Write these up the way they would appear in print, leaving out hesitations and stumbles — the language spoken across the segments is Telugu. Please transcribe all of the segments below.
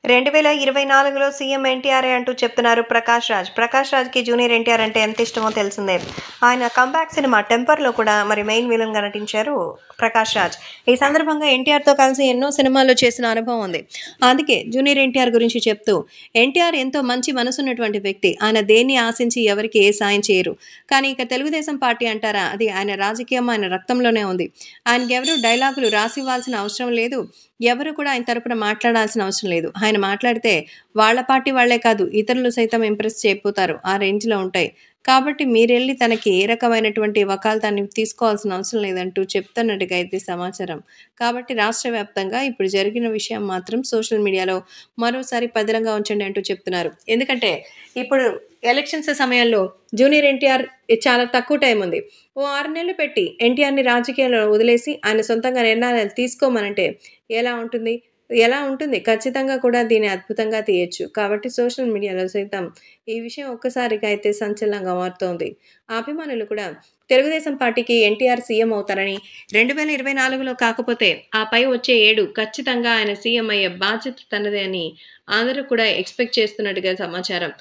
2024లో సీఎం ఎన్టీఆరే అంటూ చెప్తున్నారు ప్రకాష్ రాజ్. ప్రకాష్ రాజ్‌కి జూనియర్ ఎన్టీఆర్ అంటే ఎంత ఇష్టమో తెలిసిందే. ఆయన కమ్‌బ్యాక్ సినిమా 'టెంపర్‌లో' కూడా మెయిన్ విలన్‌గా నటించారు ప్రకాష్ రాజ్. ఈ సందర్భంగా ఎన్టీఆర్‌తో కలిసి ఎన్నో సినిమాల్లో చేసిన అనుభవం ఉంది. అందుకే జూనియర్ ఎన్టీఆర్ గురించి చెప్తూ, ఎన్టీఆర్ ఎంతో మంచి మనసున్నటువంటి వ్యక్తి. ఆయన దేన్ని ఆశించి ఎవరికీ ఏ సాయం చేయరు. కానీ ఇక తెలుగుదేశం పార్టీ అంటారా, అది ఆయన రాజకీయం, ఆయన రక్తంలోనే ఉంది. ఆయనకెవరు డైలాగులు రాసివ్వాల్సిన అవసరం లేదు. ఎవరు కూడా ఆయన తరపున మాట్లాడాల్సిన అవసరం లేదు. ఆయన మాట్లాడితే వాళ్ళ పార్టీ వాళ్ళే కాదు, ఇతరులు సైతం ఇంప్రెస్ చేయపోతారు. ఆ రేంజ్‌లో ఉంటాయి. కాబట్టి మీరెళ్లి తనకి ఏ రకమైనటువంటి వకాల్తాన్ని తీసుకోవాల్సిన అవసరం లేదంటూ చెప్తున్నట్టుగా అయితే సమాచారం. కాబట్టి రాష్ట్ర వ్యాప్తంగా ఇప్పుడు జరిగిన విషయం మాత్రం సోషల్ మీడియాలో మరోసారి పదిలంగా ఉంచండి అంటూ చెప్తున్నారు. ఎందుకంటే ఇప్పుడు ఎలక్షన్స్ సమయంలో జూనియర్ ఎన్టీఆర్ చాలా తక్కువ టైం ఉంది. ఓ 6 నెలలు పెట్టి ఎన్టీఆర్‌ని రాజకీయాల్లో వదిలేసి ఆయన సొంతంగా నిర్ణయాలు తీసుకోమనంటే ఎలా ఉంటుంది? ఎలా ఉంటుంది? ఖచ్చితంగా కూడా దీన్ని అద్భుతంగా తీయొచ్చు. కాబట్టి సోషల్ మీడియాలో సైతం ఈ విషయం ఒక్కసారిగా అయితే సంచలనంగా మారుతోంది. అభిమానులు కూడా తెలుగుదేశం పార్టీకి ఎన్టీఆర్ సీఎం అవుతారని, 2024లో కాకపోతే ఆ పై వచ్చే ఏడు ఖచ్చితంగా ఆయన సీఎం అయ్యే బాధ్యత తనదే అని అందరూ కూడా ఎక్స్‌పెక్ట్ చేస్తున్నట్టుగా సమాచారం.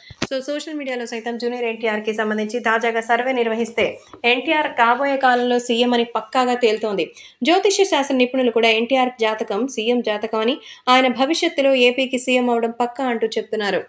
సోషల్ మీడియాలో సైతం జూనియర్ ఎన్టీఆర్‌కి సంబంధించి తాజాగా సర్వే నిర్వహిస్తే ఎన్టీఆర్ కాబోయే కాలంలో సీఎం అని పక్కాగా తేలుతోంది. జ్యోతిష్య శాస్త్ర నిపుణులు కూడా ఎన్టీఆర్ జాతకం సీఎం జాతకం అని, ఆయన భవిష్యత్తులో ఏపీకి సీఎం అవ్వడం పక్కా అంటూ చెప్తున్నారు.